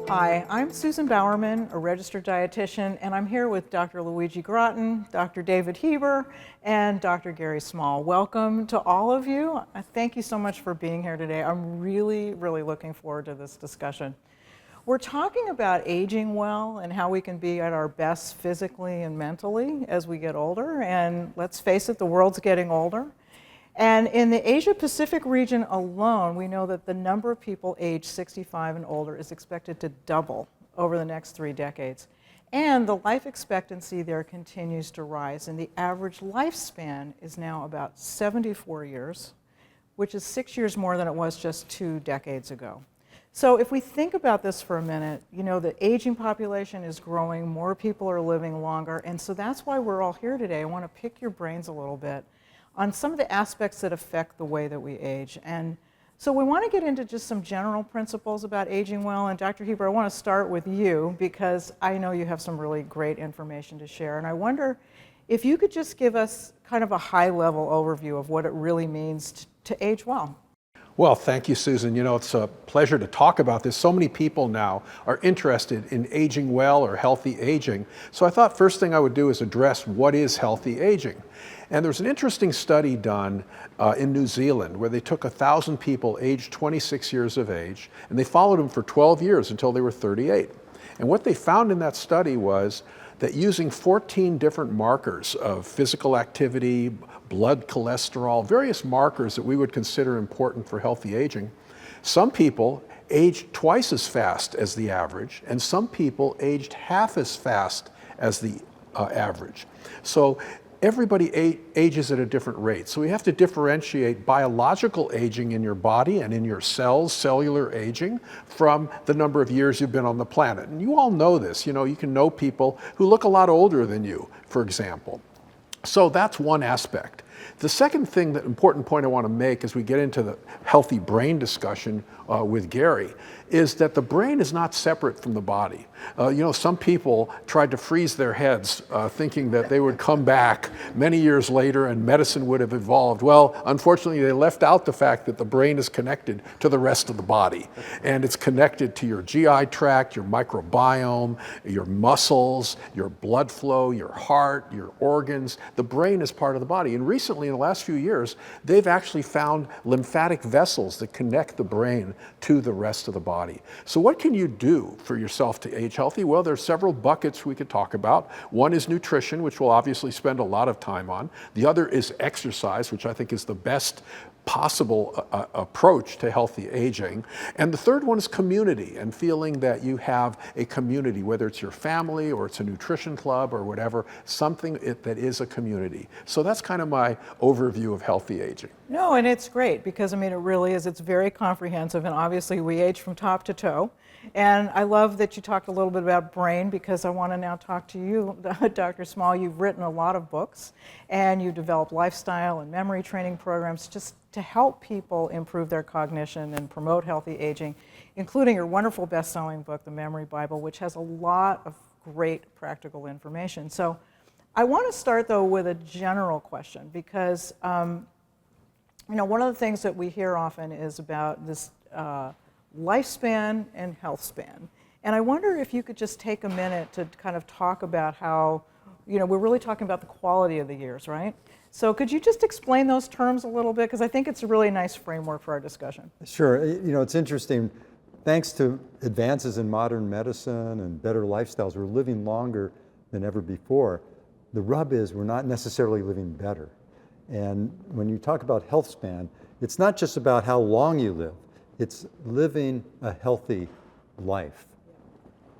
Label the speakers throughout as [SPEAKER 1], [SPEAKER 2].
[SPEAKER 1] Hi, I'm Susan Bowerman, a registered dietitian, and I'm here with Dr. Luigi Groton, Dr. David Heber, and Dr. Gary Small. Welcome to all of you. Thank you so much for being here today. I'm really looking forward to this discussion. We're talking about aging well and how we can be at our best physically and mentally as we get older, and let's face it, the world's getting older. And in the Asia-Pacific region alone, we know that the number of people aged 65 and older is expected to double over the next 3 decades. And the life expectancy there continues to rise, and the average lifespan is now about 74 years, which is 6 years more than it was just 2 decades ago. So if we think about this for a minute, you know, the aging population is growing, more people are living longer, and so that's why we're all here today. I want to pick your brains a little bit on some of the aspects that affect the way that we age. And so we want to get into just some general principles about aging well. And Dr. Heber, I want to start with you because I know you have some really great information to share. And I wonder if you could just give us kind of a high-level overview of what it really means to age well.
[SPEAKER 2] Well, thank you, Susan. You know, it's a pleasure to talk about this. So many people now are interested in aging well or healthy aging. So I thought first thing I would do is address what is healthy aging. And there's an interesting study done in New Zealand where they took 1,000 people aged 26 years of age, and they followed them for 12 years until they were 38. And what they found in that study was that using 14 different markers of physical activity, blood cholesterol, various markers that we would consider important for healthy aging, some people aged twice as fast as the average, and some people aged half as fast as the average. So everybody ages at a different rate. So we have to differentiate biological aging in your body and in your cells, cellular aging, from the number of years you've been on the planet. And you all know this. You know, you can know people who look a lot older than you, for example. So that's one aspect. The second thing, the important point I want to make as we get into the healthy brain discussion with Gary, is that the brain is not separate from the body. You know, some people tried to freeze their heads thinking that they would come back many years later and medicine would have evolved. Well, unfortunately, they left out the fact that the brain is connected to the rest of the body. And it's connected to your GI tract, your microbiome, your muscles, your blood flow, your heart, your organs. The brain is part of the body. And recently, in the last few years, they've actually found lymphatic vessels that connect the brain to the rest of the body. So what can you do for yourself to age healthy? Well, there's several buckets we could talk about. One is nutrition, which we'll obviously spend a lot of time on. The other is exercise, which I think is the best possible approach to healthy aging. And the third one is community, and feeling that you have a community, whether it's your family or it's a nutrition club or whatever, something that is a community. So that's kind of my overview of healthy aging.
[SPEAKER 1] No, and it's great because, I mean, it really is. It's very comprehensive, and obviously we age from top to toe. And I love that you talked a little bit about brain because I want to now talk to you, Dr. Small. You've written a lot of books, and you developed lifestyle and memory training programs just to help people improve their cognition and promote healthy aging, including your wonderful best-selling book, The Memory Bible, which has a lot of great practical information. So I want to start, though, with a general question because you know, one of the things that we hear often is about this lifespan and health span. And I wonder if you could just take a minute to kind of talk about how, you know, we're really talking about the quality of the years, right? So could you just explain those terms a little bit? Because I think it's a really nice framework for our discussion.
[SPEAKER 3] Sure. You know, it's interesting. Thanks to advances in modern medicine and better lifestyles, we're living longer than ever before. The rub is we're not necessarily living better. And when you talk about health span, it's not just about how long you live, it's living a healthy life.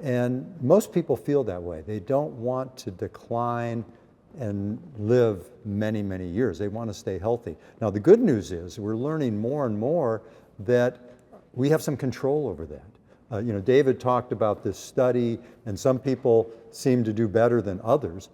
[SPEAKER 3] And most people feel that way. They don't want to decline and live many, many years. They want to stay healthy. Now, the good news is we're learning more and more that we have some control over that. You know, David talked about this study, and some people seem to do better than others.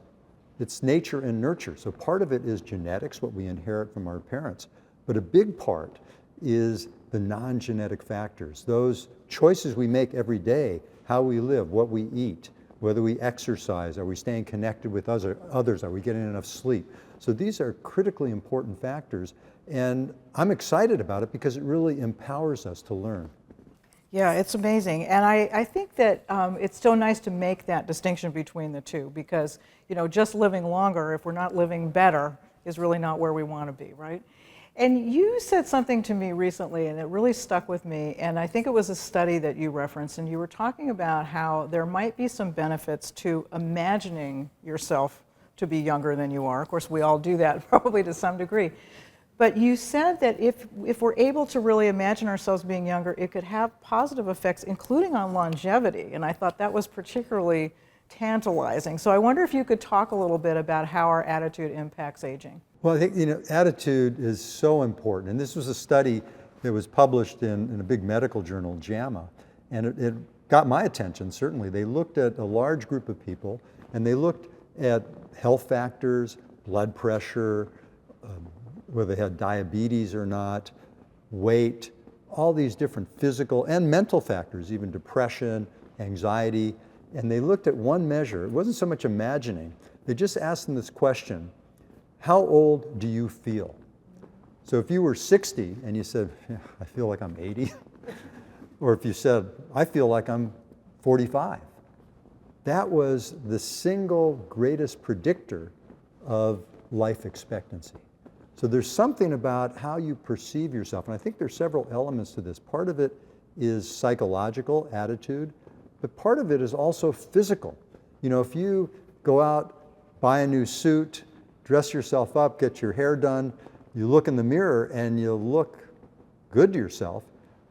[SPEAKER 3] It's nature and nurture. So part of it is genetics, what we inherit from our parents. But a big part is the non-genetic factors, those choices we make every day, how we live, what we eat, whether we exercise, are we staying connected with others, are we getting enough sleep? So these are critically important factors, And I'm excited about it because it really empowers us to learn.
[SPEAKER 1] Yeah, it's amazing. And I think that it's so nice to make that distinction between the two because, just living longer, if we're not living better, is really not where we want to be, right? And you said something to me recently, and it really stuck with me, and I think it was a study that you referenced, and you were talking about how there might be some benefits to imagining yourself to be younger than you are. Of course, we all do that probably to some degree. But you said that if we're able to really imagine ourselves being younger, it could have positive effects, including on longevity, and I thought that was particularly tantalizing. So I wonder if you could talk a little bit about how our attitude impacts aging.
[SPEAKER 3] Well, I think attitude is so important, and this was a study that was published in a big medical journal, JAMA, and it got my attention, certainly. They looked at a large group of people, and they looked at health factors, blood pressure, whether they had diabetes or not, weight, all these different physical and mental factors, even depression, anxiety, and they looked at one measure. It wasn't so much imagining. They just asked them this question: how old do you feel? So if you were 60 and you said, I feel like I'm 80, or if you said, I feel like I'm 45, that was the single greatest predictor of life expectancy. So there's something about how you perceive yourself, and I think there's several elements to this. Part of it is psychological attitude, but part of it is also physical. If you go out, buy a new suit, dress yourself up, get your hair done, you look in the mirror and you look good to yourself,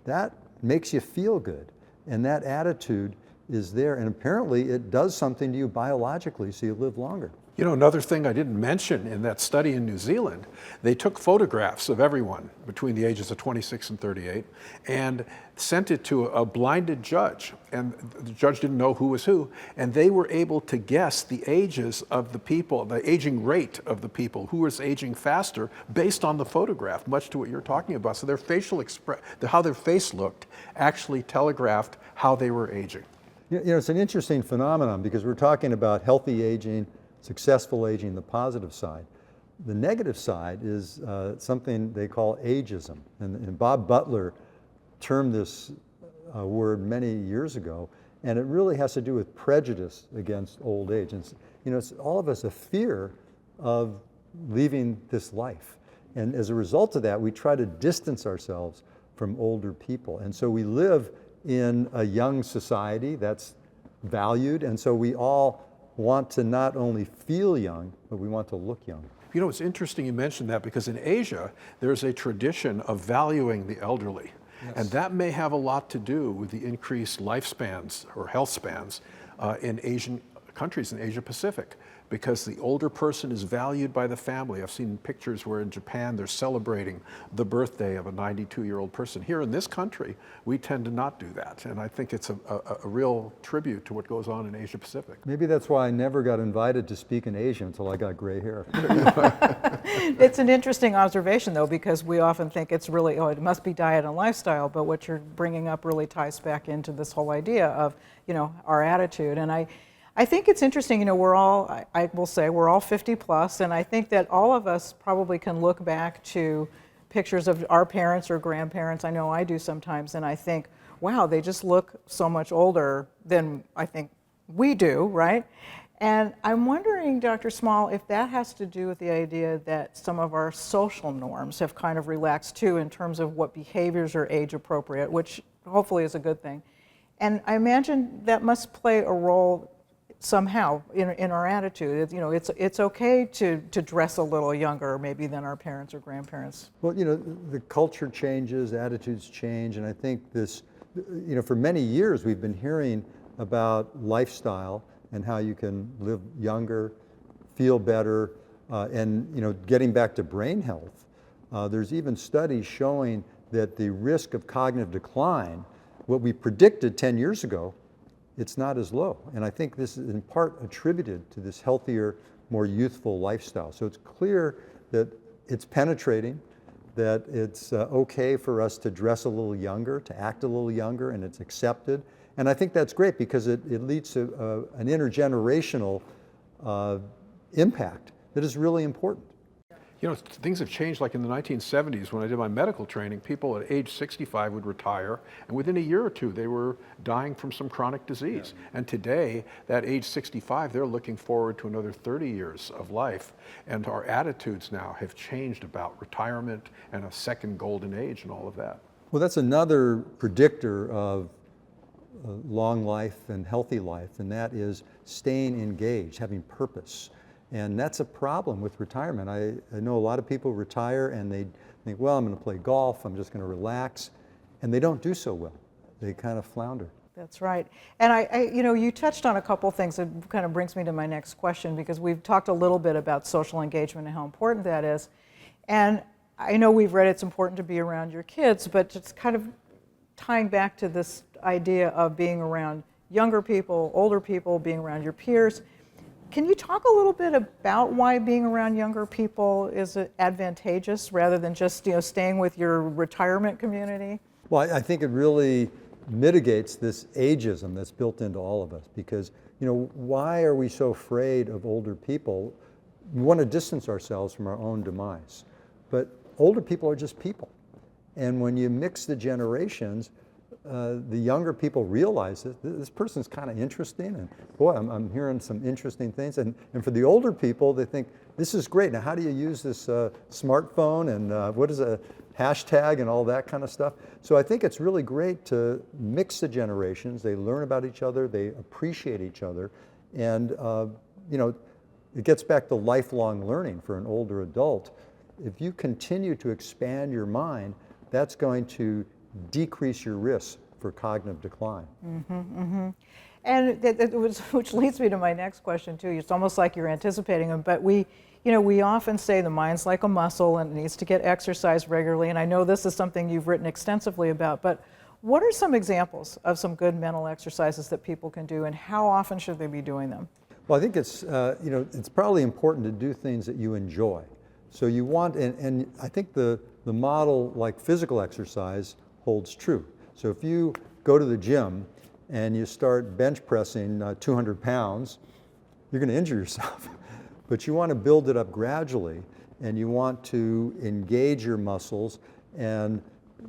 [SPEAKER 3] that makes you feel good. And that attitude is there, and apparently it does something to you biologically so you live longer.
[SPEAKER 2] Another thing I didn't mention in that study in New Zealand, they took photographs of everyone between the ages of 26 and 38 and sent it to a blinded judge. And the judge didn't know who was who. And they were able to guess the ages of the people, the aging rate of the people, who was aging faster based on the photograph, much to what you're talking about. So their facial how their face looked actually telegraphed how they were aging.
[SPEAKER 3] It's an interesting phenomenon because we're talking about healthy aging, successful aging, the positive side. The negative side is something they call ageism. And Bob Butler termed this word many years ago, and it really has to do with prejudice against old age. And it's all of us a fear of leaving this life. And as a result of that, we try to distance ourselves from older people. And so we live in a young society that's valued, and so we all want to not only feel young, but we want to look young.
[SPEAKER 2] It's interesting you mentioned that because in Asia, there's a tradition of valuing the elderly. Yes. And that may have a lot to do with the increased lifespans or health spans in Asian countries in Asia Pacific, because the older person is valued by the family. I've seen pictures where in Japan they're celebrating the birthday of a 92-year-old person. Here in this country, we tend to not do that. And I think it's a real tribute to what goes on in Asia Pacific.
[SPEAKER 3] Maybe that's why I never got invited to speak in Asia until I got gray hair.
[SPEAKER 1] It's an interesting observation, though, because we often think it's really, it must be diet and lifestyle, but what you're bringing up really ties back into this whole idea of, our attitude. And I think it's interesting, we're all, I will say, we're all 50 plus, and I think that all of us probably can look back to pictures of our parents or grandparents. I know I do sometimes, and I think, wow, they just look so much older than I think we do, right? And I'm wondering, Dr. Small, if that has to do with the idea that some of our social norms have kind of relaxed too in terms of what behaviors are age appropriate, which hopefully is a good thing. And I imagine that must play a role somehow in our attitude. It's okay to dress a little younger maybe than our parents or grandparents.
[SPEAKER 3] Well, the culture changes, attitudes change, and I think this, for many years we've been hearing about lifestyle and how you can live younger, feel better, and getting back to brain health. There's even studies showing that the risk of cognitive decline, what we predicted 10 years ago, it's not as low. And I think this is in part attributed to this healthier, more youthful lifestyle. So it's clear that it's penetrating, that it's okay for us to dress a little younger, to act a little younger, and it's accepted. And I think that's great because it leads to an intergenerational impact that is really important.
[SPEAKER 2] You know, things have changed. Like in the 1970s, when I did my medical training, people at age 65 would retire, and within a year or two, they were dying from some chronic disease. And today, that age 65, they're looking forward to another 30 years of life. And our attitudes now have changed about retirement and a second golden age and all of that.
[SPEAKER 3] Well, that's another predictor of long life and healthy life, and that is staying engaged, having purpose. And that's a problem with retirement. I know a lot of people retire and they think, well, I'm going to play golf, I'm just going to relax, and they don't do so well. They kind of flounder.
[SPEAKER 1] That's right. And you touched on a couple things that kind of brings me to my next question, because we've talked a little bit about social engagement and how important that is. And I know we've read it's important to be around your kids, but just kind of tying back to this idea of being around younger people, older people, being around your peers. Can you talk a little bit about why being around younger people is advantageous rather than just staying with your retirement community?
[SPEAKER 3] Well, I think it really mitigates this ageism that's built into all of us, because why are we so afraid of older people? We want to distance ourselves from our own demise, but older people are just people, and when you mix the generations, the younger people realize that this person's kind of interesting, and boy, I'm hearing some interesting things. And for the older people, they think, this is great. Now, how do you use this smartphone, and what is a hashtag and all that kind of stuff? So I think it's really great to mix the generations. They learn about each other, they appreciate each other, and it gets back to lifelong learning for an older adult. If you continue to expand your mind, that's going to decrease your risk for cognitive decline.
[SPEAKER 1] And which leads me to my next question too. It's almost like you're anticipating them, but we often say the mind's like a muscle and it needs to get exercised regularly. And I know this is something you've written extensively about, but what are some examples of some good mental exercises that people can do, and how often should they be doing them?
[SPEAKER 3] Well, I think it's probably important to do things that you enjoy. So you want, and I think the model like physical exercise holds true. So if you go to the gym and you start bench pressing 200 pounds, you're going to injure yourself. But you want to build it up gradually, and you want to engage your muscles and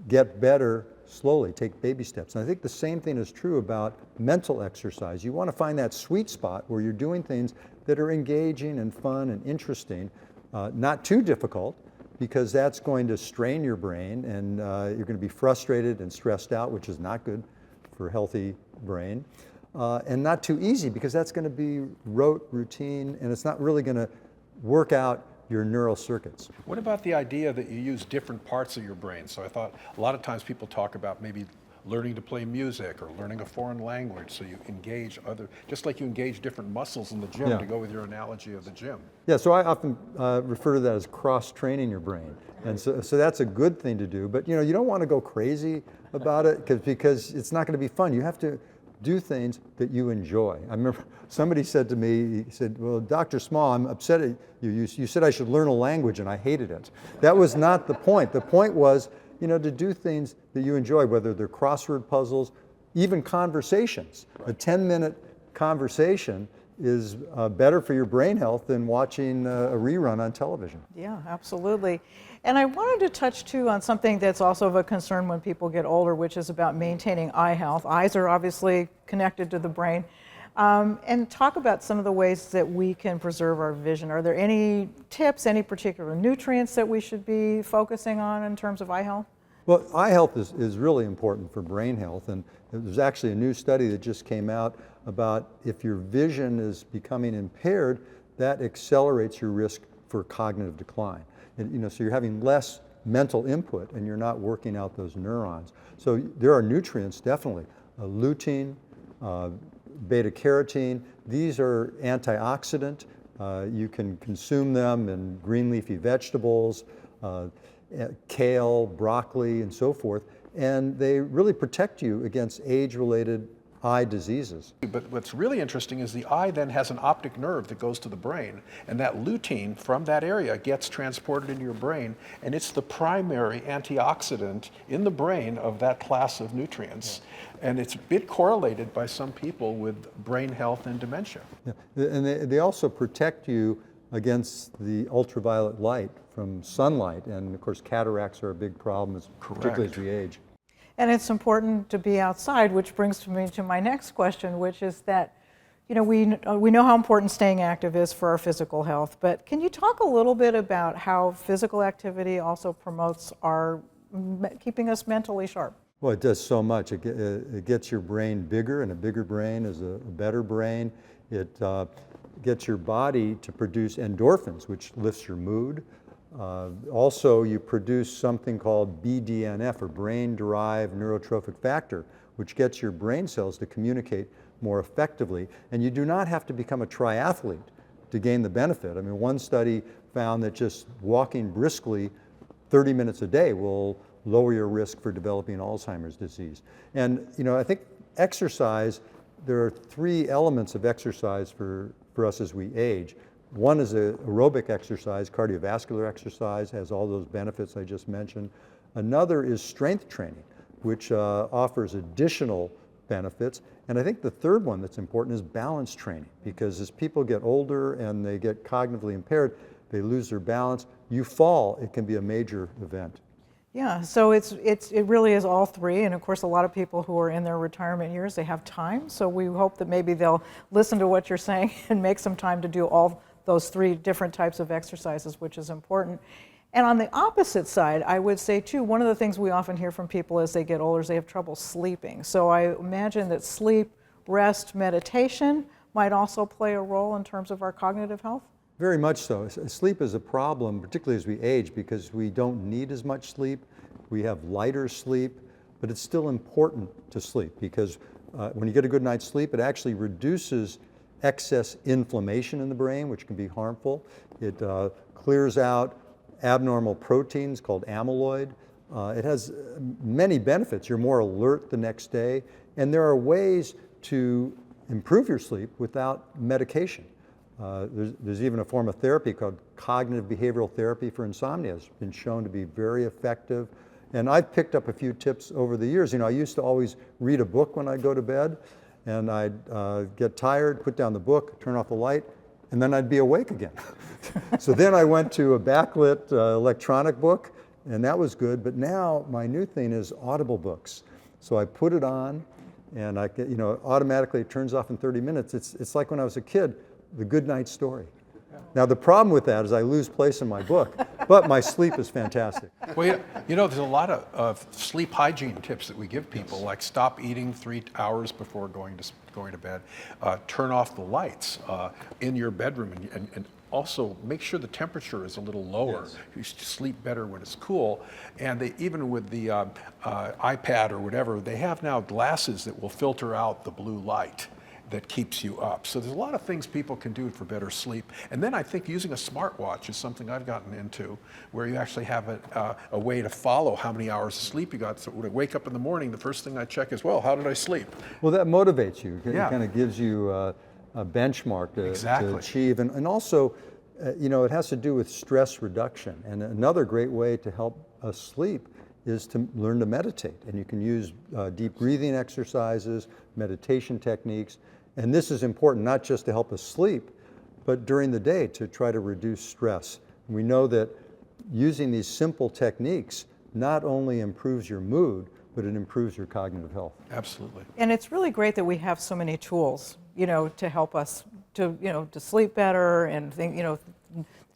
[SPEAKER 3] get better slowly, take baby steps. And I think the same thing is true about mental exercise. You want to find that sweet spot where you're doing things that are engaging and fun and interesting, not too difficult, because that's going to strain your brain, and you're going to be frustrated and stressed out, which is not good for a healthy brain, and not too easy, because that's going to be rote, routine, and it's not really going to work out your neural circuits.
[SPEAKER 2] What about the idea that you use different parts of your brain? So I thought a lot of times people talk about maybe learning to play music or learning a foreign language, so you engage just like you engage different muscles in the gym, to go with your analogy of the gym.
[SPEAKER 3] Yeah, so I often refer to that as cross-training your brain. And so that's a good thing to do, but you don't want to go crazy about it because it's not going to be fun. You have to do things that you enjoy. I remember somebody said to me, he said, well, Dr. Small, I'm upset at you. You said I should learn a language and I hated it. That was not the point. The point was, to do things that you enjoy, whether they're crossword puzzles, even conversations. A 10-minute conversation is better for your brain health than watching a rerun on television.
[SPEAKER 1] Yeah, absolutely. And I wanted to touch too on something that's also of a concern when people get older, which is about maintaining eye health. Eyes are obviously connected to the brain. And talk about some of the ways that we can preserve our vision. Are there any tips, any particular nutrients that we should be focusing on in terms of eye health?
[SPEAKER 3] Well, eye health is really important for brain health, and there's actually a new study that just came out about if your vision is becoming impaired, that accelerates your risk for cognitive decline. And, so you're having less mental input and you're not working out those neurons. So there are nutrients, definitely. Lutein, beta carotene, these are antioxidant. You can consume them in green leafy vegetables, kale, broccoli, and so forth, and they really protect you against age-related eye diseases.
[SPEAKER 2] But what's really interesting is the eye then has an optic nerve that goes to the brain, and that lutein from that area gets transported into your brain, and it's the primary antioxidant in the brain of that class of nutrients. Yeah. And it's a bit correlated by some people with brain health and dementia.
[SPEAKER 3] Yeah. And they also protect you against the ultraviolet light from sunlight. And of course, cataracts are a big problem, particularly as we age.
[SPEAKER 1] And it's important to be outside, which brings me to my next question, which is that, we know how important staying active is for our physical health, but can you talk a little bit about how physical activity also promotes keeping us mentally sharp?
[SPEAKER 3] Well, it does so much. It gets your brain bigger, and a bigger brain is a better brain. It gets your body to produce endorphins, which lifts your mood. Also, you produce something called BDNF, or brain-derived neurotrophic factor, which gets your brain cells to communicate more effectively. And you do not have to become a triathlete to gain the benefit. I mean, one study found that just walking briskly 30 minutes a day will lower your risk for developing Alzheimer's disease. And I think exercise, there are 3 elements of exercise for us as we age. One is aerobic exercise. Cardiovascular exercise has all those benefits I just mentioned. Another is strength training, which offers additional benefits. And I think the third one that's important is balance training, because as people get older and they get cognitively impaired, they lose their balance. You fall, it can be a major event.
[SPEAKER 1] Yeah, so it really is all 3, and of course a lot of people who are in their retirement years, they have time, so we hope that maybe they'll listen to what you're saying and make some time to do all those 3 different types of exercises, which is important. And on the opposite side, I would say too, one of the things we often hear from people as they get older is they have trouble sleeping. So I imagine that sleep, rest, meditation might also play a role in terms of our cognitive health?
[SPEAKER 3] Very much so. Sleep is a problem, particularly as we age, because we don't need as much sleep. We have lighter sleep, but it's still important to sleep, because when you get a good night's sleep, it actually reduces excess inflammation in the brain, which can be harmful. It clears out abnormal proteins called amyloid. It has many benefits. You're more alert the next day, and there are ways to improve your sleep without medication. There's even a form of therapy called cognitive behavioral therapy for insomnia. It's been shown to be very effective. And I've picked up a few tips over the years. I used to always read a book when I'd go to bed, and I'd get tired, put down the book, turn off the light, and then I'd be awake again. So then I went to a backlit electronic book, and that was good. But now my new thing is audible books. So I put it on, and I get, automatically it turns off in 30 minutes. It's like when I was a kid, the good night story. Now the problem with that is I lose place in my book, but my sleep is fantastic.
[SPEAKER 2] Well, there's a lot of sleep hygiene tips that we give people, like stop eating 3 hours before going to bed, turn off the lights in your bedroom, and also make sure the temperature is a little lower. Yes. You sleep better when it's cool. And even with the iPad or whatever, they have now glasses that will filter out the blue light that keeps you up. So there's a lot of things people can do for better sleep. And then I think using a smartwatch is something I've gotten into, where you actually have a way to follow how many hours of sleep you got. So when I wake up in the morning, the first thing I check is, well, how did I sleep?
[SPEAKER 3] Well, that motivates you. It
[SPEAKER 2] Yeah.
[SPEAKER 3] kind of gives you a benchmark to
[SPEAKER 2] Exactly.
[SPEAKER 3] achieve. And also, it has to do with stress reduction. And another great way to help us sleep is to learn to meditate. And you can use deep breathing exercises, meditation techniques. And this is important not just to help us sleep, but during the day to try to reduce stress. We know that using these simple techniques not only improves your mood, but it improves your cognitive health.
[SPEAKER 2] Absolutely.
[SPEAKER 1] And it's really great that we have so many tools, to help us to sleep better and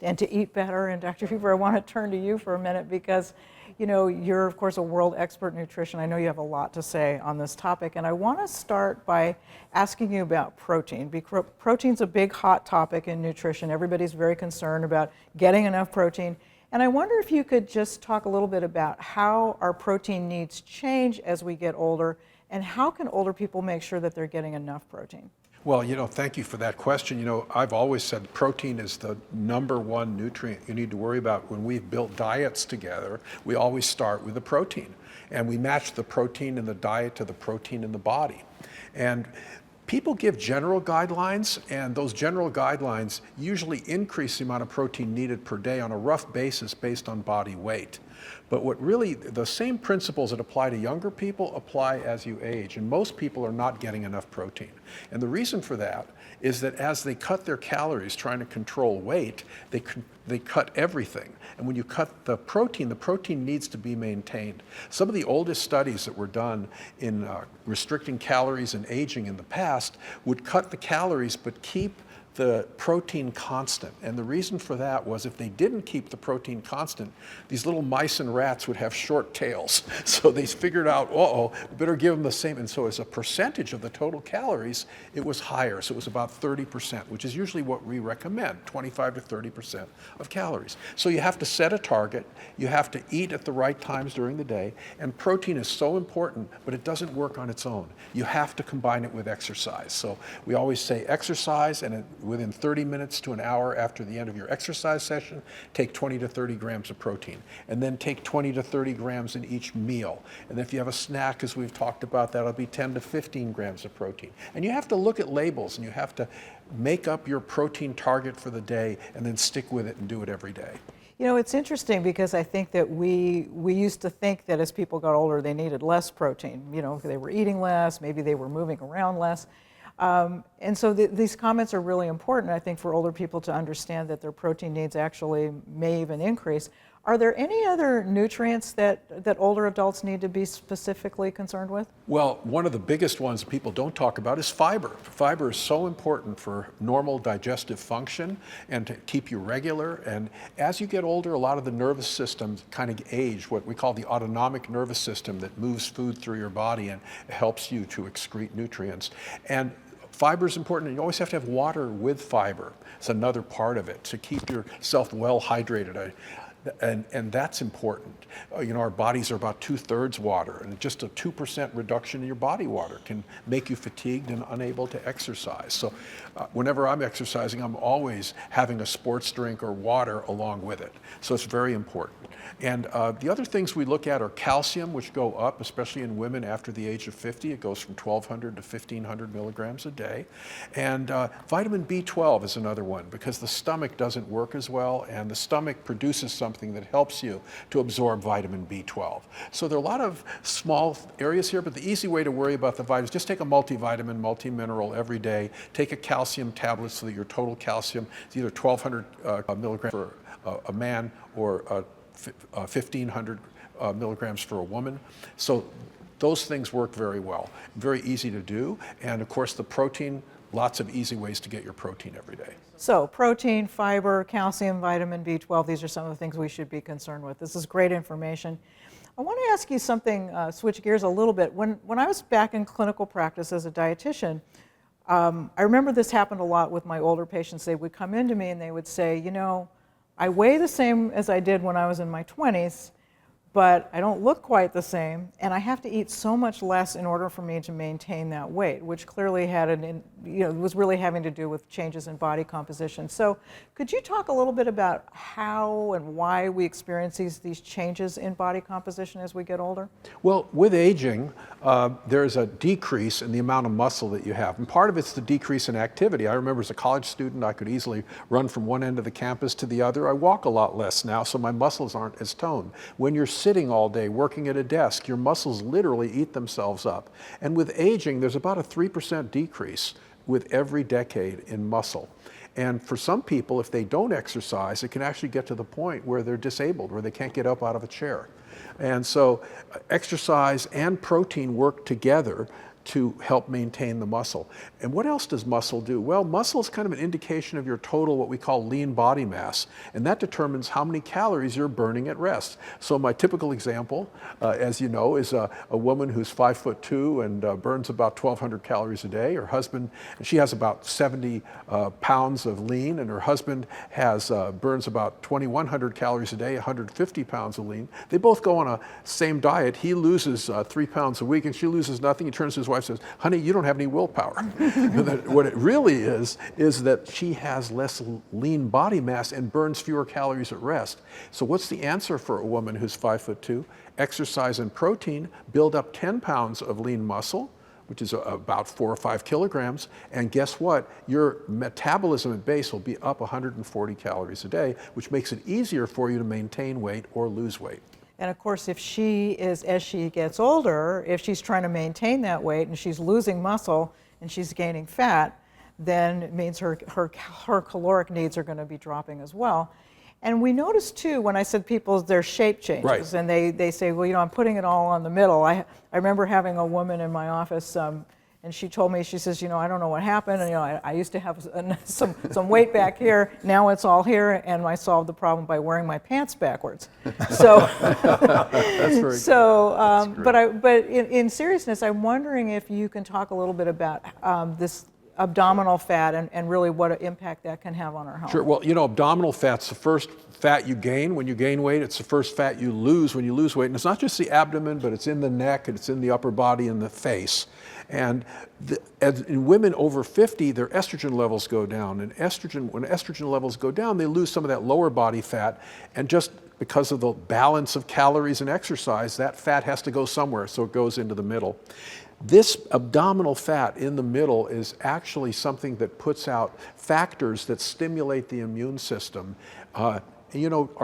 [SPEAKER 1] and to eat better. And Dr. Huber, I want to turn to you for a minute because, you're of course a world expert in nutrition. I know you have a lot to say on this topic, and I want to start by asking you about protein. Because protein's a big hot topic in nutrition. Everybody's very concerned about getting enough protein. And I wonder if you could just talk a little bit about how our protein needs change as we get older, and how can older people make sure that they're getting enough protein?
[SPEAKER 2] Well, thank you for that question. I've always said protein is the #1 nutrient you need to worry about. When we've built diets together, we always start with the protein. And we match the protein in the diet to the protein in the body. And people give general guidelines, and those general guidelines usually increase the amount of protein needed per day on a rough basis based on body weight. But what really, the same principles that apply to younger people apply as you age, and most people are not getting enough protein. And the reason for that is that as they cut their calories trying to control weight, they cut everything. And when you cut the protein needs to be maintained. Some of the oldest studies that were done in restricting calories and aging in the past would cut the calories but keep the protein constant. And the reason for that was if they didn't keep the protein constant, these little mice and rats would have short tails. So they figured out, we better give them the same. And so as a percentage of the total calories, it was higher. So it was about 30%, which is usually what we recommend, 25 to 30% of calories. So you have to set a target. You have to eat at the right times during the day. And protein is so important, but it doesn't work on its own. You have to combine it with exercise. So we always say exercise, and within 30 minutes to an hour after the end of your exercise session, take 20 to 30 grams of protein. And then take 20 to 30 grams in each meal. And if you have a snack, as we've talked about, that'll be 10 to 15 grams of protein. And you have to look at labels, and you have to make up your protein target for the day and then stick with it and do it every day.
[SPEAKER 1] You know, it's interesting because I think that we used to think that as people got older, they needed less protein. You know, they were eating less, maybe they were moving around less. And so these comments are really important, I think, for older people to understand that their protein needs actually may even increase. Are there any other nutrients that older adults need to be specifically concerned with?
[SPEAKER 2] Well, one of the biggest ones people don't talk about is fiber. Fiber is so important for normal digestive function and to keep you regular. And as you get older, a lot of the nervous systems kind of age, what we call the autonomic nervous system that moves food through your body and helps you to excrete nutrients. And fiber is important, and you always have to have water with fiber. It's another part of it to keep yourself well hydrated. And that's important. You know, our bodies are about 2/3 water, and just a 2% reduction in your body water can make you fatigued and unable to exercise. So whenever I'm exercising, I'm always having a sports drink or water along with it. So it's very important. And the other things we look at are calcium, which go up, especially in women after the age of 50. It goes from 1,200 to 1,500 milligrams a day. And vitamin B12 is another one, because the stomach doesn't work as well, and the stomach produces something that helps you to absorb vitamin B12. So there are a lot of small areas here, but the easy way to worry about the vitamins, just take a multivitamin, multimineral every day. Take a calcium tablet so that your total calcium is either 1,200 milligrams for a man or 1,500 milligrams for a woman. So those things work very well. Very easy to do. And of course the protein, lots of easy ways to get your protein every day.
[SPEAKER 1] So protein, fiber, calcium, vitamin B12, these are some of the things we should be concerned with. This is great information. I want to ask you something, switch gears a little bit. When I was back in clinical practice as a dietitian, I remember this happened a lot with my older patients. They would come into me and they would say, you know, I weigh the same as I did when I was in my 20s, but I don't look quite the same, and I have to eat so much less in order for me to maintain that weight, which clearly had was really having to do with changes in body composition. So could you talk a little bit about how and why we experience these changes in body composition as we get older?
[SPEAKER 2] Well, with aging, there's a decrease in the amount of muscle that you have. And part of it's the decrease in activity. I remember as a college student, I could easily run from one end of the campus to the other. I walk a lot less now, so my muscles aren't as toned. When you're sitting all day working at a desk, your muscles literally eat themselves up. And with aging, there's about a 3% decrease with every decade in muscle. And for some people, if they don't exercise, it can actually get to the point where they're disabled, where they can't get up out of a chair. And so exercise and protein work together to help maintain the muscle. And what else does muscle do? Well, muscle is kind of an indication of your total, what we call lean body mass, and that determines how many calories you're burning at rest. So my typical example, as you know, is a woman who's 5'2" and burns about 1,200 calories a day. Her husband, she has about 70 pounds of lean, and her husband burns about 2,100 calories a day, 150 pounds of lean. They both go on a same diet. He loses 3 pounds a week, and she loses nothing. He turns to his wife and says, honey, you don't have any willpower. What it really is that she has less lean body mass and burns fewer calories at rest. So what's the answer for a woman who's 5'2"? Exercise and protein build up 10 pounds of lean muscle, which is about 4 or 5 kilograms. And guess what? Your metabolism at base will be up 140 calories a day, which makes it easier for you to maintain weight or lose weight.
[SPEAKER 1] And of course, if she is, as she gets older, if she's trying to maintain that weight and she's losing muscle and she's gaining fat, then it means her caloric needs are going to be dropping as well. And we notice too, when I said people, their shape changes,
[SPEAKER 2] Right.
[SPEAKER 1] and they say, well, I'm putting it all on the middle. I remember having a woman in my office, and she told me, she says, I don't know what happened. And, I used to have some weight back here. Now it's all here, and I solved the problem by wearing my pants backwards. So,
[SPEAKER 2] That's very good.
[SPEAKER 1] but in seriousness, I'm wondering if you can talk a little bit about this abdominal fat and really what impact that can have on our health.
[SPEAKER 2] Sure. Well, abdominal fat's the first fat you gain when you gain weight. It's the first fat you lose when you lose weight. And it's not just the abdomen, but it's in the neck, and it's in the upper body and the face. And in women over 50, their estrogen levels go down. And when estrogen levels go down, they lose some of that lower body fat. And just because of the balance of calories and exercise, that fat has to go somewhere, so it goes into the middle. This abdominal fat in the middle is actually something that puts out factors that stimulate the immune system. Our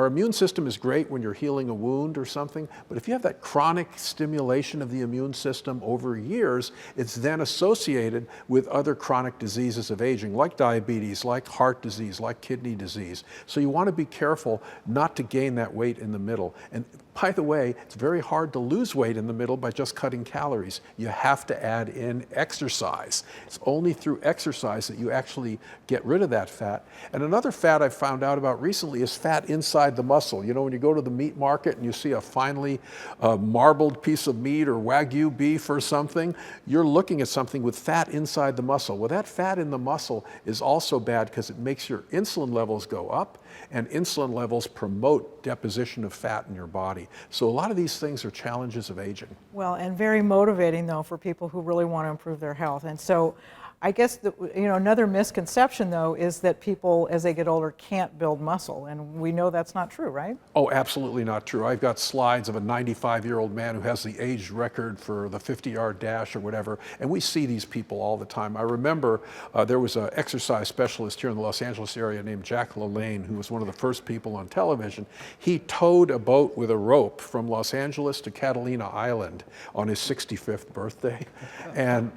[SPEAKER 2] immune system is great when you're healing a wound or something, but if you have that chronic stimulation of the immune system over years, it's then associated with other chronic diseases of aging, like diabetes, like heart disease, like kidney disease. So you want to be careful not to gain that weight in the middle. And by the way, it's very hard to lose weight in the middle by just cutting calories. You have to add in exercise. It's only through exercise that you actually get rid of that fat. And another fat I found out about recently is fat inside the muscle. When you go to the meat market and you see a finely marbled piece of meat or Wagyu beef or something, you're looking at something with fat inside the muscle. Well, that fat in the muscle is also bad because it makes your insulin levels go up, and insulin levels promote deposition of fat in your body. So a lot of these things are challenges of aging.
[SPEAKER 1] Well, and very motivating, though, for people who really want to improve their health. And so I guess another misconception, though, is that people, as they get older, can't build muscle. And we know that's not true, right?
[SPEAKER 2] Oh, absolutely not true. I've got slides of a 95-year-old man who has the age record for the 50-yard dash or whatever, and we see these people all the time. I remember there was an exercise specialist here in the Los Angeles area named Jack LaLanne, who was one of the first people on television. He towed a boat with a rope from Los Angeles to Catalina Island on his 65th birthday. And,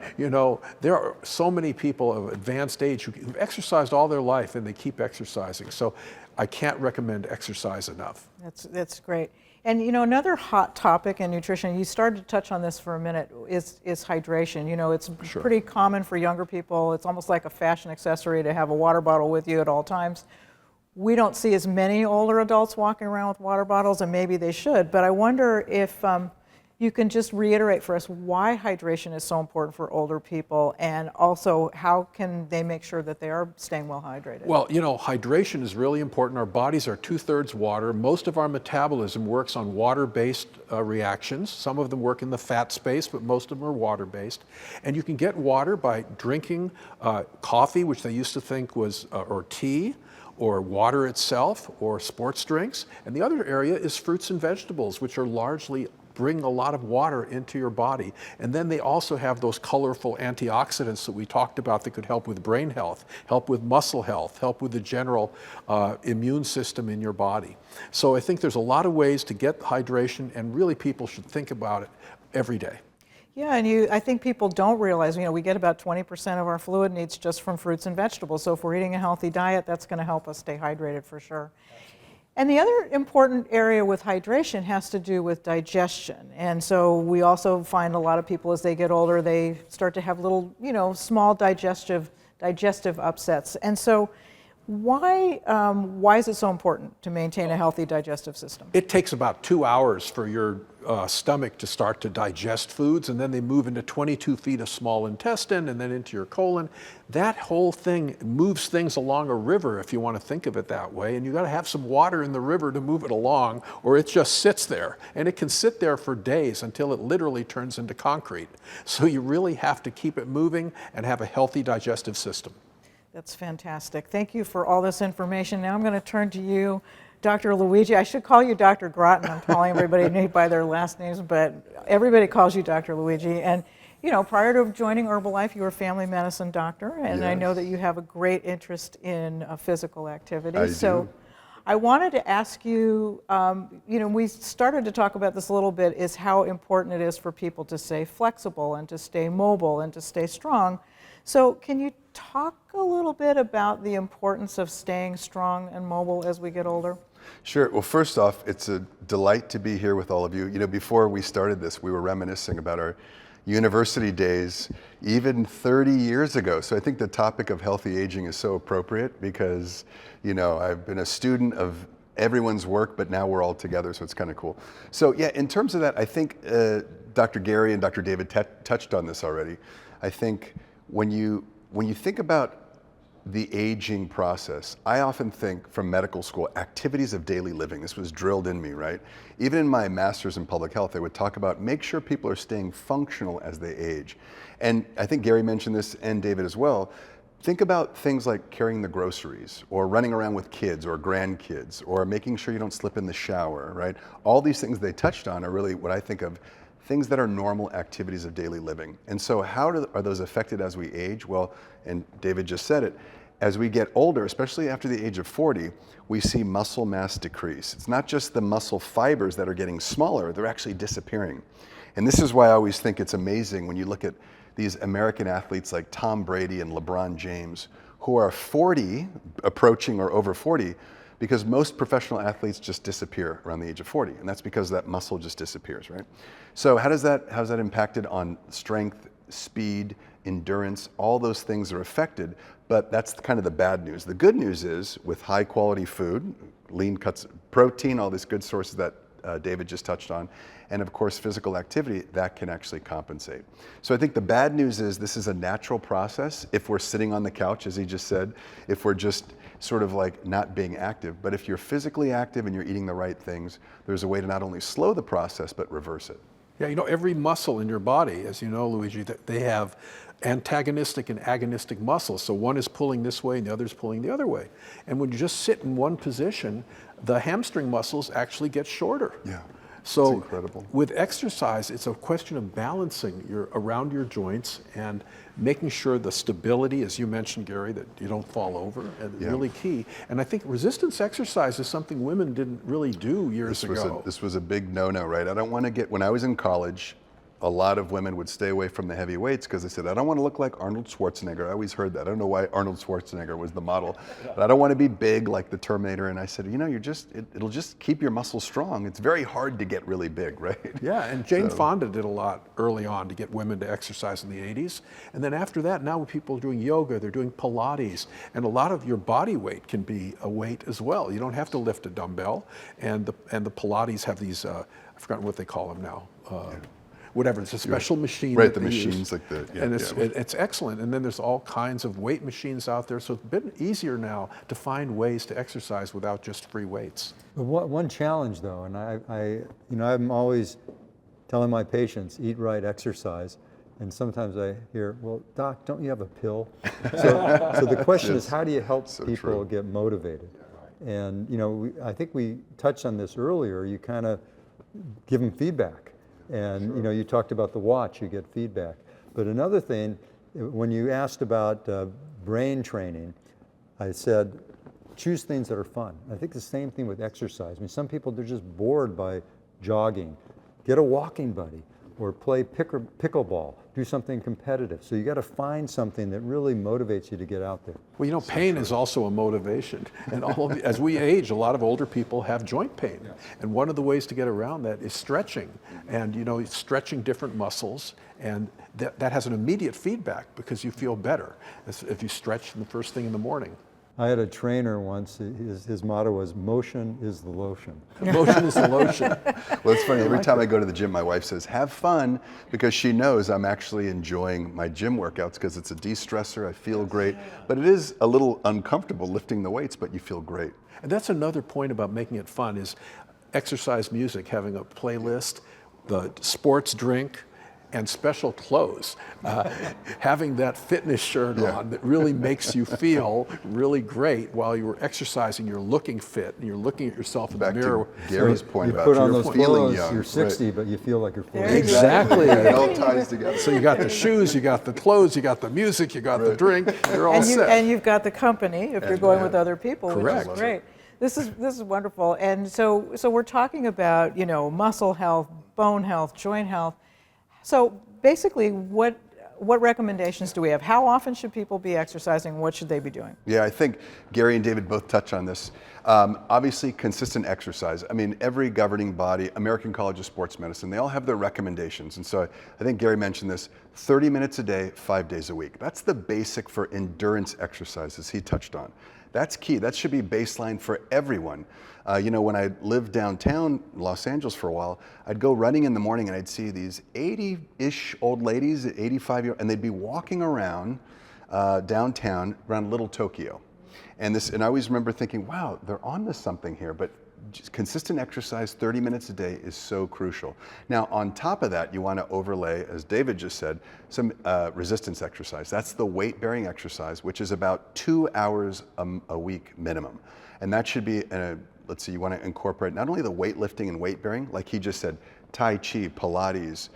[SPEAKER 2] there are so many people of advanced age who've exercised all their life, and they keep exercising. So I can't recommend exercise enough.
[SPEAKER 1] That's great. And another hot topic in nutrition, you started to touch on this for a minute, is hydration. It's
[SPEAKER 2] Sure.
[SPEAKER 1] pretty common for younger people. It's almost like a fashion accessory to have a water bottle with you at all times. We don't see as many older adults walking around with water bottles, and maybe they should, but I wonder if you can just reiterate for us why hydration is so important for older people, and also how can they make sure that they are staying well hydrated?
[SPEAKER 2] Well, hydration is really important. Our bodies are 2/3 water. Most of our metabolism works on water-based reactions. Some of them work in the fat space, but most of them are water-based. And you can get water by drinking coffee, which they used to think was, or tea, or water itself, or sports drinks. And the other area is fruits and vegetables, which are largely bring a lot of water into your body. And then they also have those colorful antioxidants that we talked about that could help with brain health, help with muscle health, help with the general immune system in your body. So I think there's a lot of ways to get hydration, and really people should think about it every day.
[SPEAKER 1] Yeah, and I think people don't realize, we get about 20% of our fluid needs just from fruits and vegetables. So if we're eating a healthy diet, that's going to help us stay hydrated for sure. And the other important area with hydration has to do with digestion. And so we also find a lot of people as they get older, they start to have little, small digestive upsets. And so why is it so important to maintain a healthy digestive system?
[SPEAKER 2] It takes about 2 hours for your stomach to start to digest foods, and then they move into 22 feet of small intestine and then into your colon. That whole thing moves things along a river, if you want to think of it that way, and you got to have some water in the river to move it along, or it just sits there. And it can sit there for days until it literally turns into concrete. So you really have to keep it moving and have a healthy digestive system.
[SPEAKER 1] That's fantastic. Thank you for all this information. Now I'm going to turn to you, Dr. Luigi. I should call you Dr. Groton. I'm calling everybody by their last names, but everybody calls you Dr. Luigi. And, prior to joining Herbalife, you were a family medicine doctor, and I know that you have a great interest in physical activity.
[SPEAKER 4] I do.
[SPEAKER 1] I wanted to ask you, we started to talk about this a little bit, is how important it is for people to stay flexible and to stay mobile and to stay strong. So can you talk a little bit about the importance of staying strong and mobile as we get older?
[SPEAKER 4] Sure. Well, first off, it's a delight to be here with all of you. Before we started this, we were reminiscing about our university days, even 30 years ago. So I think the topic of healthy aging is so appropriate because, I've been a student of everyone's work, but now we're all together, so it's kind of cool. So yeah, in terms of that, I think Dr. Gary and Dr. David touched on this already. I think when you think about the aging process, I often think from medical school, activities of daily living. This was drilled in me, right? Even in my master's in public health, they would talk about make sure people are staying functional as they age. And I think Gary mentioned this and David as well. Think about things like carrying the groceries or running around with kids or grandkids or making sure you don't slip in the shower, right? All these things they touched on are really what I think of things that are normal activities of daily living. And so how are those affected as we age? Well, and David just said it, as we get older, especially after the age of 40, we see muscle mass decrease. It's not just the muscle fibers that are getting smaller, they're actually disappearing. And this is why I always think it's amazing when you look at these American athletes like Tom Brady and LeBron James, who are 40, approaching or over 40, because most professional athletes just disappear around the age of 40, and that's because that muscle just disappears, right? So how's that impacted on strength, speed, endurance? All those things are affected, but that's kind of the bad news. The good news is with high quality food, lean cuts, protein, all these good sources that David just touched on, and of course physical activity, that can actually compensate. So I think the bad news is this is a natural process if we're sitting on the couch, as he just said, if we're just sort of like not being active. But if you're physically active and you're eating the right things, there's a way to not only slow the process, but reverse it.
[SPEAKER 2] Yeah, every muscle in your body, as you know, Luigi, they have antagonistic and agonistic muscles. So one is pulling this way and the other is pulling the other way. And when you just sit in one position, the hamstring muscles actually get shorter.
[SPEAKER 4] Yeah.
[SPEAKER 2] So
[SPEAKER 4] incredible.
[SPEAKER 2] With exercise, it's a question of balancing around your joints and making sure the stability, as you mentioned, Gary, that you don't fall over, is really key. And I think resistance exercise is something women didn't really do years ago.
[SPEAKER 4] This was a big no-no, right? I don't want to when I was in college, a lot of women would stay away from the heavy weights because they said, I don't want to look like Arnold Schwarzenegger. I always heard that. I don't know why Arnold Schwarzenegger was the model, but I don't want to be big like the Terminator. And I said, it'll just keep your muscles strong. It's very hard to get really big, right?
[SPEAKER 2] Yeah, and Jane Fonda did a lot early on to get women to exercise in the 80s. And then after that, now people are doing yoga, they're doing Pilates, and a lot of your body weight can be a weight as well. You don't have to lift a dumbbell. And the Pilates have these, I've forgotten what they call them now. Whatever, it's a special machine.
[SPEAKER 4] Right, the machines like the,
[SPEAKER 2] and it's excellent. And then there's all kinds of weight machines out there. So it's a bit easier now to find ways to exercise without just free weights.
[SPEAKER 3] But one challenge though, and I'm always telling my patients, eat right, exercise. And sometimes I hear, well, doc, don't you have a pill? So the question is, how do you help people get motivated? And I think we touched on this earlier, you kind of give them feedback. And you talked about the watch, you get feedback. But another thing, when you asked about brain training, I said, choose things that are fun. I think the same thing with exercise. I mean, some people, they're just bored by jogging. Get a walking buddy or play pickleball, do something competitive. So you got to find something that really motivates you to get out there.
[SPEAKER 2] Well, pain is also a motivation. And as we age, a lot of older people have joint pain. Yeah. And one of the ways to get around that is stretching. And stretching different muscles, and that has an immediate feedback because you feel better if you stretch the first thing in the morning.
[SPEAKER 3] I had a trainer once, his motto was, motion is the lotion.
[SPEAKER 2] Motion is the lotion.
[SPEAKER 4] Well, it's funny, every time I go to the gym, my wife says, have fun, because she knows I'm actually enjoying my gym workouts because it's a de-stressor, I feel great. But it is a little uncomfortable lifting the weights, but you feel great.
[SPEAKER 2] And that's another point about making it fun is exercise music, having a playlist, the sports drink, and special clothes. Having that fitness shirt on that really makes you feel really great while you're exercising, you're looking fit, and you're looking at yourself in the mirror.
[SPEAKER 4] To Gary's point about
[SPEAKER 3] you put on those
[SPEAKER 4] feeling
[SPEAKER 3] clothes,
[SPEAKER 4] young,
[SPEAKER 3] you're 60, but you feel like you're 40.
[SPEAKER 2] Exactly.
[SPEAKER 4] It all ties together.
[SPEAKER 2] So you got the shoes, you got the clothes, you got the music, you got the drink, you're all set.
[SPEAKER 1] And you've got the company if you're going with other people,
[SPEAKER 2] Correct.
[SPEAKER 1] which is great. This is wonderful. And so we're talking about, muscle health, bone health, joint health. So basically, what recommendations do we have? How often should people be exercising? What should they be doing?
[SPEAKER 4] Yeah, I think Gary and David both touch on this. Obviously, consistent exercise. I mean, every governing body, American College of Sports Medicine, they all have their recommendations. And so I think Gary mentioned this, 30 minutes a day, 5 days a week. That's the basic for endurance exercises he touched on. That's key. That should be baseline for everyone. When I lived downtown Los Angeles for a while, I'd go running in the morning and I'd see these 80-ish old ladies, 85-year-old, and they'd be walking around downtown around Little Tokyo. And I always remember thinking, wow, they're on to something here. But just consistent exercise, 30 minutes a day, is so crucial. Now, on top of that, you want to overlay, as David just said, some resistance exercise. That's the weight-bearing exercise, which is about 2 hours a week minimum. And that should be, let's see, you want to incorporate not only the weightlifting and weight-bearing, like he just said, Tai Chi, Pilates,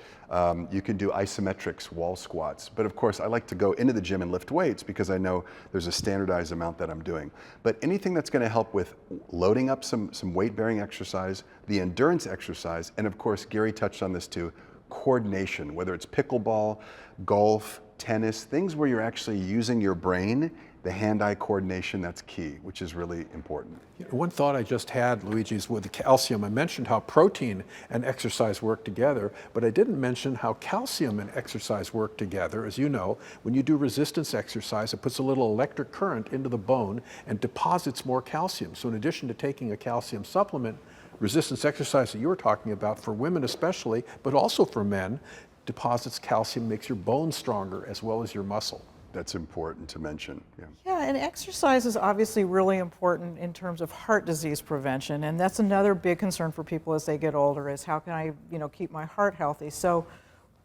[SPEAKER 4] you can do isometrics, wall squats. But of course, I like to go into the gym and lift weights because I know there's a standardized amount that I'm doing. But anything that's going to help with loading up some weight-bearing exercise, the endurance exercise, and of course, Gary touched on this too, coordination, whether it's pickleball, golf, tennis, things where you're actually using your brain, the hand-eye coordination, that's key, which is really important.
[SPEAKER 2] One thought I just had, Luigi, is with the calcium. I mentioned how protein and exercise work together, but I didn't mention how calcium and exercise work together. As you know, when you do resistance exercise, it puts a little electric current into the bone and deposits more calcium. So in addition to taking a calcium supplement, resistance exercise that you were talking about, for women especially, but also for men, deposits calcium, makes your bone stronger as well as your muscle.
[SPEAKER 4] That's important to mention.
[SPEAKER 1] Yeah, and exercise is obviously really important in terms of heart disease prevention, and that's another big concern for people as they get older, is how can I, keep my heart healthy? So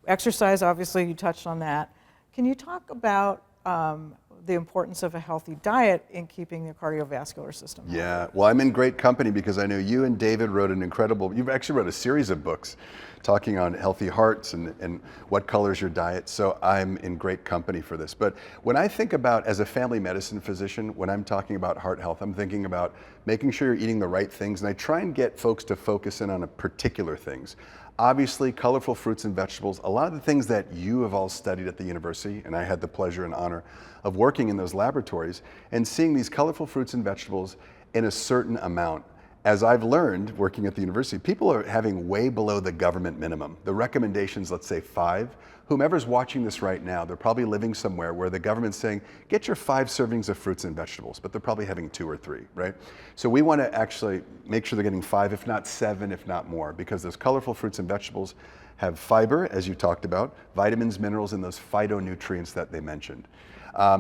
[SPEAKER 1] exercise, obviously you touched on that. Can you talk about the importance of a healthy diet in keeping the cardiovascular system healthy?
[SPEAKER 4] Yeah, well, I'm in great company because I know you and David wrote you've actually wrote a series of books talking on healthy hearts and what colors your diet. So I'm in great company for this. But when I think about, as a family medicine physician, when I'm talking about heart health, I'm thinking about making sure you're eating the right things. And I try and get folks to focus in on a particular things. Obviously, colorful fruits and vegetables, a lot of the things that you have all studied at the university, and I had the pleasure and honor of working in those laboratories and seeing these colorful fruits and vegetables in a certain amount. As I've learned working at the university, people are having way below the government minimum. The recommendations, let's say 5. Whomever's watching this right now, they're probably living somewhere where the government's saying, get your 5 servings of fruits and vegetables, but they're probably having 2 or 3, right? So we want to actually make sure they're getting 5, if not 7, if not more, because those colorful fruits and vegetables have fiber, as you talked about, vitamins, minerals, and those phytonutrients that they mentioned.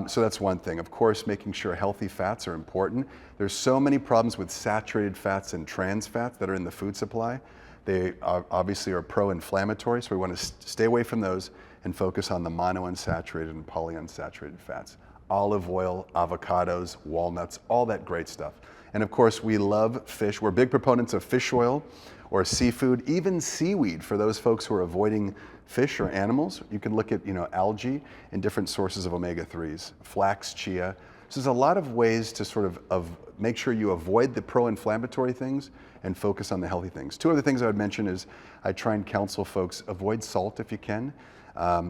[SPEAKER 4] So that's one thing. Of course, making sure healthy fats are important. There's so many problems with saturated fats and trans fats that are in the food supply. They obviously are pro-inflammatory, so we want to stay away from those and focus on the monounsaturated and polyunsaturated fats. Olive oil, avocados, walnuts, all that great stuff. And of course, we love fish. We're big proponents of fish oil or seafood, even seaweed for those folks who are avoiding fish or animals. You can look at algae and different sources of omega-3s, flax, chia. So there's a lot of ways to sort of make sure you avoid the pro-inflammatory things and focus on the healthy things. 2 other things I would mention is I try and counsel folks, avoid salt if you can,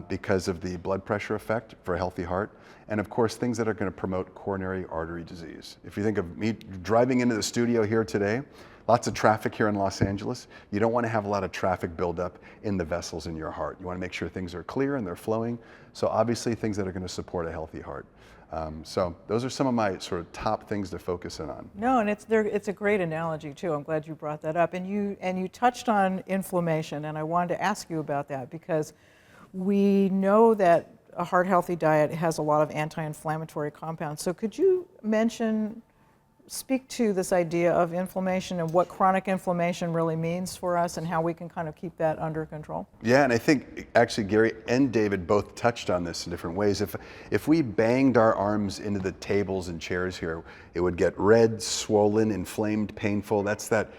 [SPEAKER 4] because of the blood pressure effect for a healthy heart. And of course, things that are going to promote coronary artery disease. If you think of me driving into the studio here today, lots of traffic here in Los Angeles. You don't want to have a lot of traffic buildup in the vessels in your heart. You want to make sure things are clear and they're flowing. So obviously things that are going to support a healthy heart. So those are some of my sort of top things to focus in on.
[SPEAKER 1] No, and it's a great analogy too. I'm glad you brought that up. And you touched on inflammation, and I wanted to ask you about that because we know that a heart healthy diet has a lot of anti-inflammatory compounds. So could you speak to this idea of inflammation and what chronic inflammation really means for us and how we can kind of keep that under control?
[SPEAKER 4] Yeah, and I think actually Gary and David both touched on this in different ways. If we banged our arms into the tables and chairs here, it would get red, swollen, inflamed, painful. That's that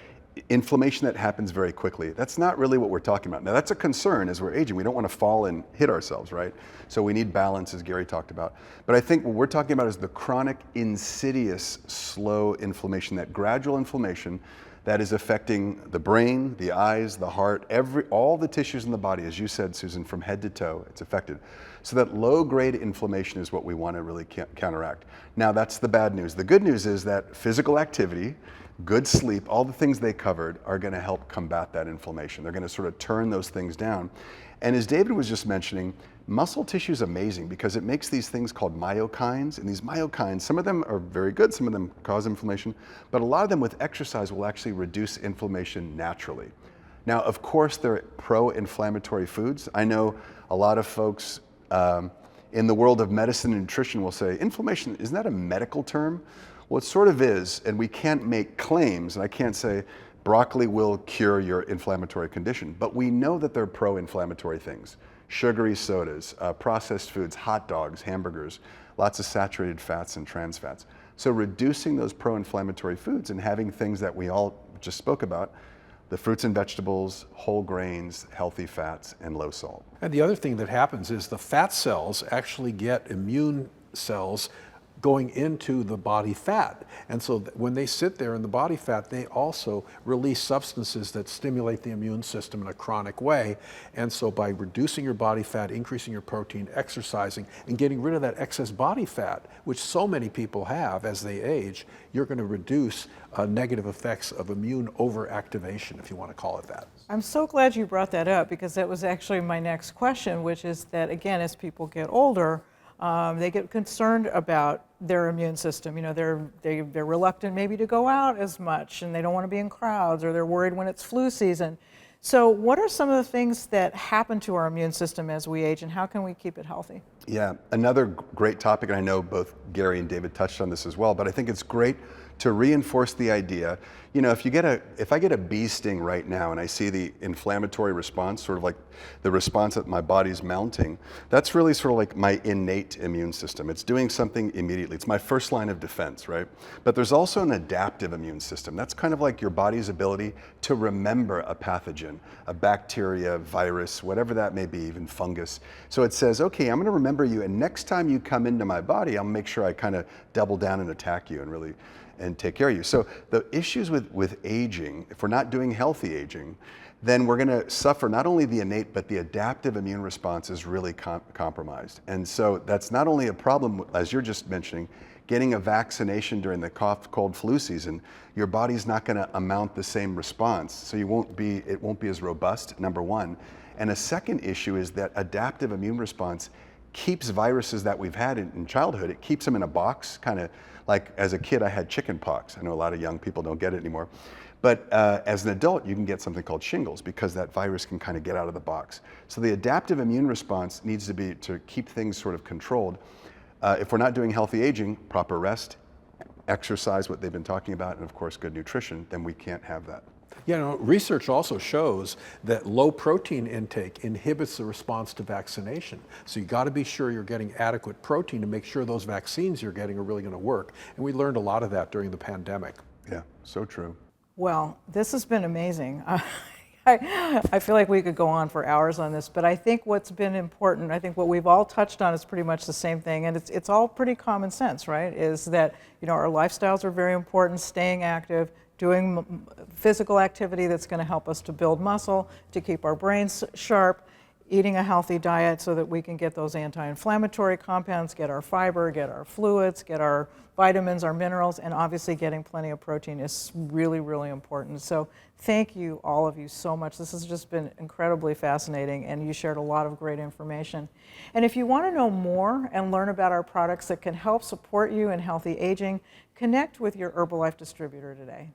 [SPEAKER 4] inflammation that happens very quickly. That's not really what we're talking about. Now that's a concern as we're aging. We don't want to fall and hit ourselves, right? So we need balance, as Gary talked about. But I think what we're talking about is the chronic, insidious, slow inflammation, that gradual inflammation that is affecting the brain, the eyes, the heart, all the tissues in the body, as you said, Susan, from head to toe, it's affected. So that low-grade inflammation is what we want to really counteract. Now that's the bad news. The good news is that physical activity, good sleep, all the things they covered are going to help combat that inflammation. They're going to sort of turn those things down. And as David was just mentioning, muscle tissue is amazing because it makes these things called myokines. And these myokines, some of them are very good, some of them cause inflammation, but a lot of them with exercise will actually reduce inflammation naturally. Now, of course, they're pro-inflammatory foods. I know a lot of folks in the world of medicine and nutrition will say, inflammation, isn't that a medical term? Well, it sort of is, and we can't make claims, and I can't say broccoli will cure your inflammatory condition, but we know that they're pro-inflammatory things. Sugary sodas, processed foods, hot dogs, hamburgers, lots of saturated fats and trans fats. So reducing those pro-inflammatory foods and having things that we all just spoke about, the fruits and vegetables, whole grains, healthy fats, and low salt.
[SPEAKER 2] And the other thing that happens is the fat cells actually get immune cells going into the body fat. And so when they sit there in the body fat, they also release substances that stimulate the immune system in a chronic way. And so by reducing your body fat, increasing your protein, exercising, and getting rid of that excess body fat, which so many people have as they age, you're going to reduce negative effects of immune overactivation, if you want to call it that.
[SPEAKER 1] I'm so glad you brought that up because that was actually my next question, which is that, again, as people get older, they get concerned about their immune system. You know, they're reluctant maybe to go out as much, and they don't want to be in crowds, or they're worried when it's flu season. So what are some of the things that happen to our immune system as we age, and how can we keep it healthy?
[SPEAKER 4] Yeah, another great topic, and I know both Gary and David touched on this as well, but I think it's great to reinforce the idea. You know, if I get a bee sting right now and I see the inflammatory response, sort of like the response that my body's mounting, that's really sort of like my innate immune system. It's doing something immediately. It's my first line of defense, right? But there's also an adaptive immune system. That's kind of like your body's ability to remember a pathogen, a bacteria, virus, whatever that may be, even fungus. So it says, okay, I'm going to remember you, and next time you come into my body, I'll make sure I kind of double down and attack you and really take care of you. So the issues with aging, if we're not doing healthy aging, then we're going to suffer not only the innate, but the adaptive immune response is really compromised. And so that's not only a problem, as you're just mentioning, getting a vaccination during the cough, cold, flu season, your body's not going to mount the same response. So it won't be as robust, number one. And a second issue is that adaptive immune response keeps viruses that we've had in childhood, it keeps them in a box, kind of like as a kid I had chicken pox. I know a lot of young people don't get it anymore. But as an adult, you can get something called shingles because that virus can kind of get out of the box. So the adaptive immune response needs to be to keep things sort of controlled. If we're not doing healthy aging, proper rest, exercise, what they've been talking about, and of course good nutrition, then we can't have that.
[SPEAKER 2] You know, research also shows that low protein intake inhibits the response to vaccination. So you got to be sure you're getting adequate protein to make sure those vaccines you're getting are really going to work. And we learned a lot of that during the pandemic.
[SPEAKER 4] Yeah, so true.
[SPEAKER 1] Well, this has been amazing. I feel like we could go on for hours on this, but I think what's been important, I think what we've all touched on is pretty much the same thing, and it's all pretty common sense, right? Is that, you know, our lifestyles are very important, staying active, doing physical activity that's going to help us to build muscle, to keep our brains sharp, eating a healthy diet so that we can get those anti-inflammatory compounds, get our fiber, get our fluids, get our vitamins, our minerals, and obviously getting plenty of protein is really, really important. So thank you, all of you, so much. This has just been incredibly fascinating, and you shared a lot of great information. And if you want to know more and learn about our products that can help support you in healthy aging, connect with your Herbalife distributor today.